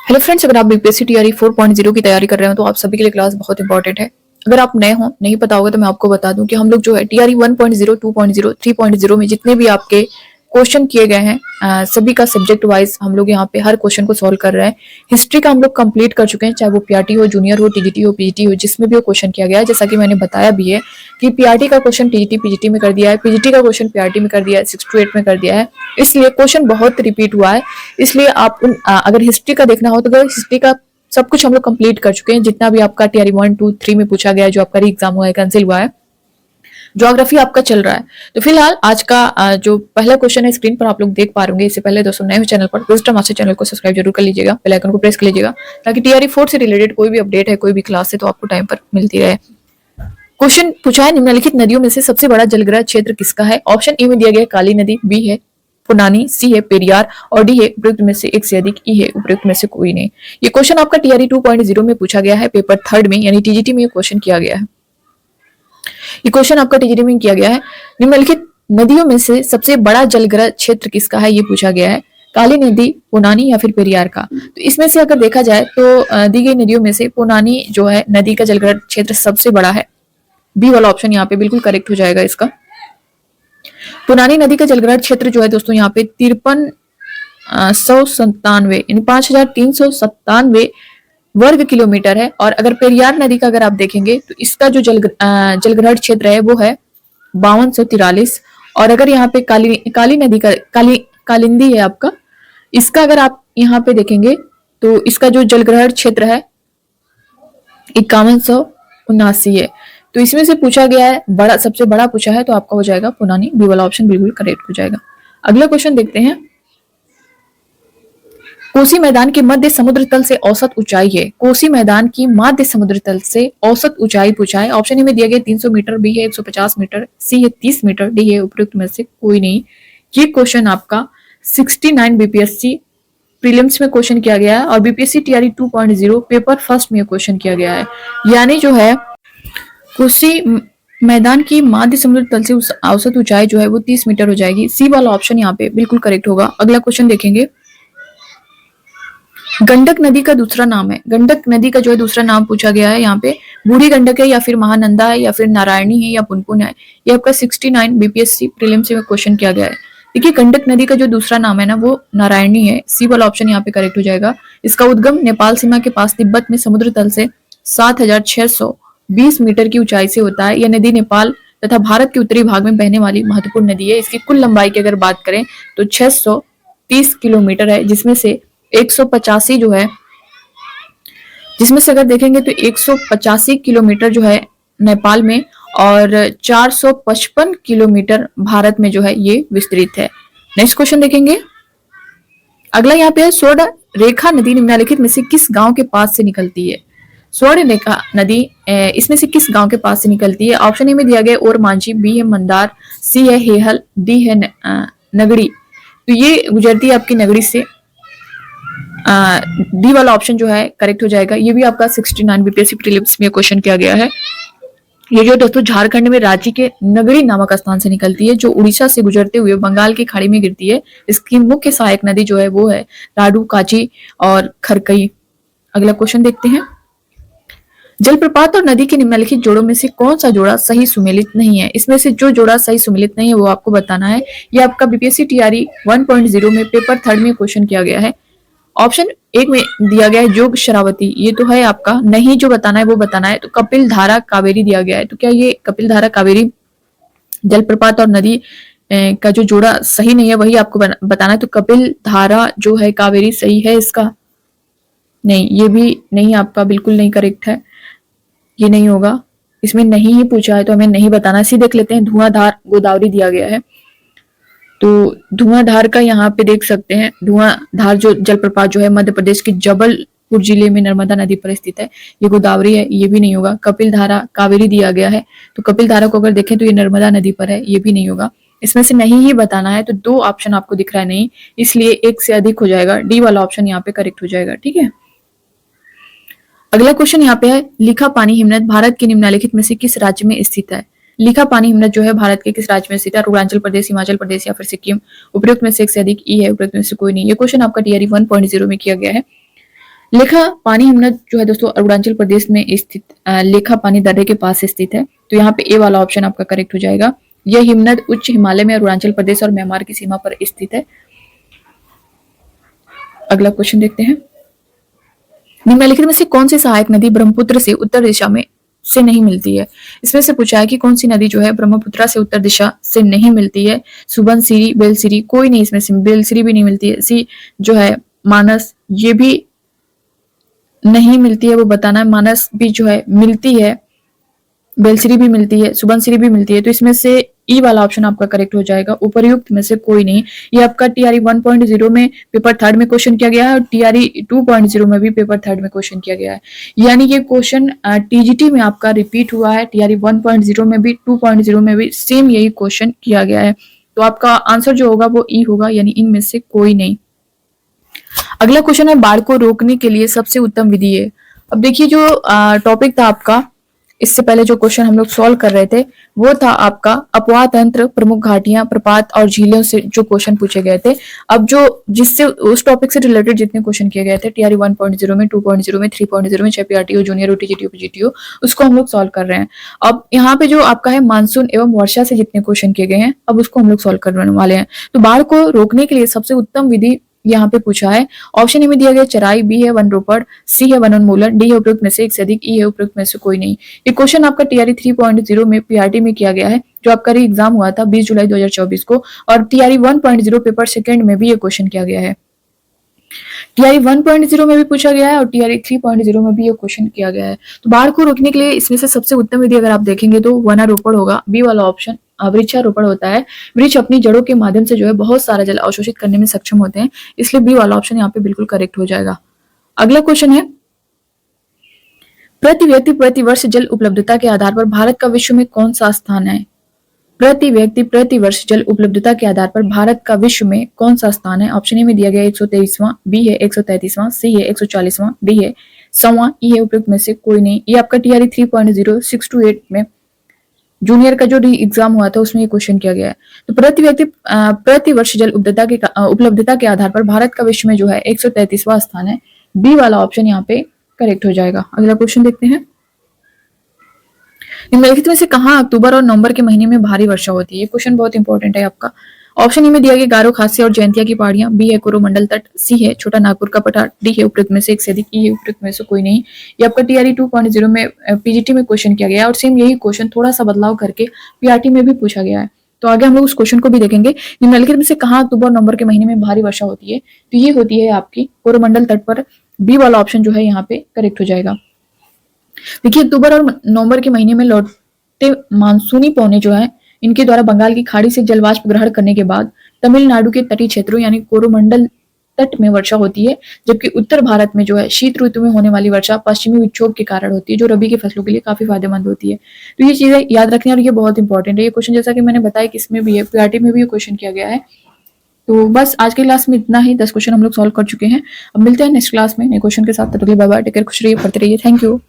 Hello friends, अगर आप BPSC TRE 4.0 की तैयारी कर रहे हो तो आप सभी के लिए क्लास बहुत इंपॉर्टेंट है। अगर आप नए हो, नहीं पता होगा तो मैं आपको बता दूं कि हम लोग जो है टीआरई 1.0, 2.0, 3.0 में जितने भी आपके क्वेश्चन किए गए हैं, सभी का सब्जेक्ट वाइज हम लोग यहाँ पे हर क्वेश्चन को सॉल्व कर रहे हैं। हिस्ट्री का हम लोग कंप्लीट कर चुके हैं, चाहे वो पीआरटी हो, जूनियर हो, टीजीटी हो, पीजीटी हो, जिसमें भी वो क्वेश्चन किया गया है। जैसा कि मैंने बताया भी है कि पीआरटी का क्वेश्चन टीजीटी पीजीटी में कर दिया है, पीजीटी का क्वेश्चन पीआरटी में कर दिया है, 6 to 8 में कर दिया है। इसलिए क्वेश्चन बहुत रिपीट हुआ है। इसलिए आप अगर हिस्ट्री का देखना हो तो अगर हिस्ट्री का सब कुछ हम लोग कंप्लीट कर चुके हैं, जितना भी आपका टीआरई 1, 2, 3 में पूछा गया है, जो आपका री एग्जाम हुआ है, कैंसिल हुआ है। ज्योग्राफी आपका चल रहा है। तो फिलहाल आज का जो पहला क्वेश्चन है स्क्रीन पर आप लोग देख पा रहे होंगे। इससे पहले दोस्तों नए हो चैनल पर, विजडम मास्टर चैनल को सब्सक्राइब जरूर कर लीजिएगा, बेल आइकन को प्रेस कर लीजिएगा, ताकि टीआरई 4 से रिलेटेड कोई भी अपडेट है, कोई भी क्लास है तो आपको टाइम पर मिलती रहे। क्वेश्चन पूछा है, निम्नलिखित नदियों में से सबसे बड़ा जलग्रह क्षेत्र किसका है? ऑप्शन ए में दिया गया है काली नदी, बी है पुनानी, सी है पेरियार और डी है उपयुक्त में से एक से अधिक, ई है उपयुक्त में से कोई नहीं। ये क्वेश्चन आपका टीआरई 2.0 में पूछा गया है, पेपर 3 में यानी टीजीटी में ये क्वेश्चन किया गया है। ये क्वेश्चन आपका टीजीटी में किया गया है। निम्नलिखित नदियों में से सबसे बड़ा जलग्रह क्षेत्र किसका है, ये पूछा गया है। काली नदी, पुनानी या फिर पेरियार का? तो इसमें से अगर देखा जाए तो दी गई नदियों में से पुनानी जो है नदी का जलग्रह क्षेत्र सबसे बड़ा है। बी वाला ऑप्शन यहाँ पे बिल्कुल करेक्ट हो जाएगा इसका। पुनानी नदी का जलग्रह क्षेत्र जो है दोस्तों यहाँ पे 5397 यानी 5397 वर्ग किलोमीटर है। और अगर पेरियार नदी का अगर आप देखेंगे तो इसका जो जलग्रह क्षेत्र है वो है 5243। और अगर यहाँ पे काली नदी का कालिंदी है आपका, इसका अगर आप यहाँ पे देखेंगे तो इसका जो जलग्रह क्षेत्र है 5179 है। तो इसमें से पूछा गया है बड़ा, सबसे बड़ा पूछा है तो आपका हो जाएगा पुनानी। बी वाला ऑप्शन बिल्कुल करेक्ट हो जाएगा। अगला क्वेश्चन देखते हैं। कोसी मैदान की मध्य समुद्र तल से औसत ऊंचाई है। कोसी मैदान की मध्य समुद्र तल से औसत ऊंचाई पूछा है। ऑप्शन ए में दिया गया 300 मीटर, बी है 150 मीटर, सी है 30 मीटर, डी है उपयुक्त में से कोई नहीं। ये क्वेश्चन आपका 69 बीपीएससी प्रीलिम्स में क्वेश्चन किया गया है और बीपीएससी टीआरई 2.0 पेपर फर्स्ट में क्वेश्चन किया गया है। यानी जो है कोसी मैदान की मध्य समुद्र तल से औसत ऊंचाई जो है वो 30 मीटर हो जाएगी। सी वाला ऑप्शन यहाँ पे बिल्कुल करेक्ट होगा। अगला क्वेश्चन देखेंगे। गंडक नदी का दूसरा नाम है। गंडक नदी का जो है दूसरा नाम पूछा गया है। यहाँ पे बूढ़ी गंडक है या फिर महानंदा है या फिर नारायणी है या पुनपुन है। ये आपका 69 बीपीएससी प्रीलिम्स में क्वेश्चन किया गया है। देखिए गंडक नदी का जो दूसरा नाम है ना वो नारायणी है। सी वाला ऑप्शन यहाँ पे करेक्ट हो जाएगा। इसका उद्गम नेपाल सीमा के पास तिब्बत में समुद्र तल से 7620 मीटर की ऊंचाई से होता है। यह नदी नेपाल तथा भारत के उत्तरी भाग में बहने वाली महत्वपूर्ण नदी है। इसकी कुल लंबाई की अगर बात करें तो 630 किलोमीटर है, जिसमें से 185 जो है, जिसमें से अगर देखेंगे तो 185 किलोमीटर जो है नेपाल में और 455 किलोमीटर भारत में जो है ये विस्तृत है। नेक्स्ट क्वेश्चन देखेंगे। अगला यहाँ पे है, स्वर्ण रेखा नदी निम्नलिखित में से किस गांव के पास से निकलती है? स्वर्ण रेखा नदी इसमें से किस गांव के पास से निकलती है? ऑप्शन ए में दिया गया और मांझी, बी है मंदार, सी है हेहल, डी है नगड़ी। तो ये गुजरती है आपकी नगड़ी से। डी वाला ऑप्शन जो है करेक्ट हो जाएगा। ये भी आपका 69 बीपीएससी प्रीलिम्स में क्वेश्चन किया गया है। ये जो दोस्तों झारखंड में रांची के नगरी नामक स्थान से निकलती है, जो उड़ीसा से गुजरते हुए बंगाल की खाड़ी में गिरती है। इसकी मुख्य सहायक नदी जो है वो है राडू, काची और खरकई। अगला क्वेश्चन देखते हैं। जलप्रपात और नदी के निम्नलिखित जोड़ों में से कौन सा जोड़ा सही सुमेलित नहीं है? इसमें से जो जोड़ा सही सुमेलित नहीं है वो आपको बताना है। ये आपका बीपीएससी टीआरई 1.0 में पेपर 3 में क्वेश्चन किया गया है। ऑप्शन एक में दिया गया है जोग शरावती, ये तो है आपका नहीं, जो बताना है वो बताना है। तो कपिल धारा कावेरी दिया गया है। तो क्या ये कपिल धारा कावेरी जलप्रपात और नदी का जो जोड़ा सही नहीं है वही आपको बताना है। तो कपिल धारा जो है कावेरी सही है इसका? नहीं, ये भी नहीं आपका बिल्कुल नहीं करेक्ट है। ये नहीं होगा, इसमें नहीं ही पूछा है तो हमें नहीं बताना। सी देख लेते हैं। धुआंधार गोदावरी दिया गया है। तो धुआंधार का यहाँ पे देख सकते हैं। धुआंधार जो जलप्रपात जो है मध्य प्रदेश के जबलपुर जिले में नर्मदा नदी पर स्थित है। ये गोदावरी है, ये भी नहीं होगा। कपिल धारा कावेरी दिया गया है। तो कपिल धारा को अगर देखें तो ये नर्मदा नदी पर है, ये भी नहीं होगा। इसमें से नहीं ही बताना है। तो 2 ऑप्शन आपको दिख रहा है नहीं, इसलिए एक से अधिक हो जाएगा। डी वाला ऑप्शन यहाँ पे करेक्ट हो जाएगा। ठीक है। अगला क्वेश्चन यहाँ पे है, लिखा पानी हिमनद भारत के निम्नलिखित में से किस राज्य में स्थित है? लिखा पानी हिमनद जो है भारत के किस राज्य में स्थित है? अरुणाचल प्रदेश, हिमाचल प्रदेश या फिर सिक्किम? उपयुक्त में से एक से अधिक, ई है उपयुक्त में से कोई नहीं। ये क्वेश्चन आपका टीआरई 1.0 में किया गया है। लेखा पानी हिमनद जो है दोस्तों अरुणाचल प्रदेश में स्थित लेखा पानी दर्रे के पास स्थित है। तो यहाँ पे ए वाला ऑप्शन आपका करेक्ट हो जाएगा। यह हिमनद उच्च हिमालय में अरुणाचल प्रदेश और म्यांमार की सीमा पर स्थित है। अगला क्वेश्चन देखते हैं। निम्नलिखित में से कौन सी सहायक नदी ब्रह्मपुत्र से उत्तर दिशा में से नहीं मिलती है? इसमें से पूछा है कि कौन सी नदी जो है ब्रह्मपुत्र से उत्तर दिशा से नहीं मिलती है। सुबनसिरी, बेलसिरी, कोई नहीं इसमें से, बेलसिरी भी नहीं मिलती है। सी जो है मानस, ये भी नहीं मिलती है, वो बताना है। मानस भी जो है मिलती है, बेलसिरी भी मिलती है, सुबनसिरी भी मिलती है। तो इसमें से ई वाला ऑप्शन आपका करेक्ट हो जाएगा, उपर्युक्त में से कोई नहीं। ये आपका टीआरई 1.0 में पेपर थर्ड में क्वेश्चन किया गया है और टीआरई 2.0 में भी पेपर थर्ड में क्वेश्चन किया गया है। यानी ये क्वेश्चन टीजीटी में आपका रिपीट हुआ है। टीआरई 1.0 में भी 2.0 में भी सेम यही क्वेश्चन किया गया है। तो आपका आंसर जो होगा वो ई होगा, यानी इनमें से कोई नहीं। अगला क्वेश्चन है, बाढ़ को रोकने के लिए सबसे उत्तम विधि है। अब देखिए जो टॉपिक था आपका, इससे पहले जो क्वेश्चन हम लोग सॉल्व कर रहे थे वो था आपका अपवाह तंत्र, प्रमुख घाटियां, प्रपात और झीलों से जो क्वेश्चन पूछे गए थे। अब जो जिससे उस टॉपिक से रिलेटेड जितने क्वेश्चन किए गए थे टीआरई 1.0 में, 2.0 में, 3.0 में, चाहे पीआरटीओ, जूनियर ओटी, जीटीओ, पीजीटीओ, उसको हम लोग सॉल्व कर रहे हैं। अब यहाँ पे जो आपका है मानसून एवं वर्षा से जितने क्वेश्चन किए गए हैं, अब उसको हम लोग सॉल्व करने वाले हैं। तो बाढ़ को रोकने के लिए सबसे उत्तम विधि यहाँ पे पूछा है। ऑप्शन ए में दिया गया चराई, बी है वन रोपड़, सी है वन उन्मूलन, डी है उपयुक्त में से एक से अधिक, ई है उपयुक्त में से कोई नहीं। ये क्वेश्चन आपका टीआरई 3.0 में पीआरटी में किया गया है, जो आपका री एग्जाम हुआ था 20 जुलाई 2024 को, और टीआरई 1.0 पेपर सेकंड में भी ये क्वेश्चन किया गया है। टीआरई 1.0 में भी पूछा गया है और टीआरई 3.0 में भी ये क्वेश्चन किया गया है। तो बाढ़ को रोकने के लिए इसमें से सबसे उत्तम विधि अगर आप देखेंगे तो वनारोपण होगा, बी वाला ऑप्शन। वृक्षारोपण होता है, वृक्ष अपनी जड़ों के माध्यम से जो है बहुत सारा जल अवशोषित करने में सक्षम होते हैं, इसलिए बी वाला ऑप्शन यहाँ पे बिल्कुल करेक्ट हो जाएगा। अगला क्वेश्चन है, प्रति व्यक्ति प्रति वर्ष जल उपलब्धता के आधार पर भारत का विश्व में कौन सा स्थान है? प्रति व्यक्ति प्रति वर्ष जल उपलब्धता के आधार पर भारत का विश्व में कौन सा स्थान है? ऑप्शन ए में दिया गया 123वां, बी है 133वां, सी है 140वां, डी है 100वां, ई है उपयुक्त में से कोई नहीं। ये आपका टीआरई 3.0 6 to 8 में जूनियर का जो एग्जाम हुआ था उसमें ये क्वेश्चन किया गया है। तो प्रति व्यक्ति प्रति वर्ष जल उपलब्धता के आधार पर भारत का विश्व में जो है 133वां स्थान है। बी वाला ऑप्शन यहाँ पे करेक्ट हो जाएगा। अगला क्वेश्चन देखते हैं, निम्नलिखित में से कहां अक्टूबर और नवंबर के महीने में भारी वर्षा होती है? ये क्वेश्चन बहुत इंपॉर्टेंट है आपका। ऑप्शन ए में दिया गया गारो खासी और जयंतिया की पहाड़ियां, बी है कोरोमंडल तट, सी है छोटा नागपुर का पठार, डी है उपयुक्त में से एक से अधिक, ई है उपयुक्त में से कोई नहीं। ये आपका टीआरई 2.0 में पीजीटी में क्वेश्चन किया गया है और सेम यही क्वेश्चन थोड़ा सा बदलाव करके पीआरटी में भी पूछा गया है। तो आगे हम लोग उस क्वेश्चन को भी देखेंगे। निम्नलिखित में से कहां अक्टूबर और नवंबर के महीने में भारी वर्षा होती है? तो ये होती है आपकी कोरोमंडल तट पर। बी वाला ऑप्शन जो है यहाँ पे करेक्ट हो जाएगा। देखिए अक्टूबर और नवंबर के महीने में लौटते मानसूनी पौने जो है इनके द्वारा बंगाल की खाड़ी से जलवाष्प ग्रहण करने के बाद तमिलनाडु के तटीय क्षेत्रों यानी कोरोमंडल तट में वर्षा होती है, जबकि उत्तर भारत में जो है शीत ऋतु में होने वाली वर्षा पश्चिमी विक्षोभ के कारण होती है, जो रबी की फसलों के लिए काफी फायदेमंद होती है। तो ये चीजें याद रखनी और ये बहुत इंपॉर्टेंट है। ये क्वेश्चन जैसा कि मैंने बताया कि इसमें भी है, पीआरटी में भी ये क्वेश्चन किया गया है। तो बस आज की क्लास में इतना ही, 10 क्वेश्चन हम लोग सॉल्व कर चुके हैं। अब मिलते हैं नेक्स्ट क्लास में नए क्वेश्चन के साथ। तब तक के लिए बाय बाय, टेक केयर, खुश रहिए, पढ़ते रहिए। Thank you.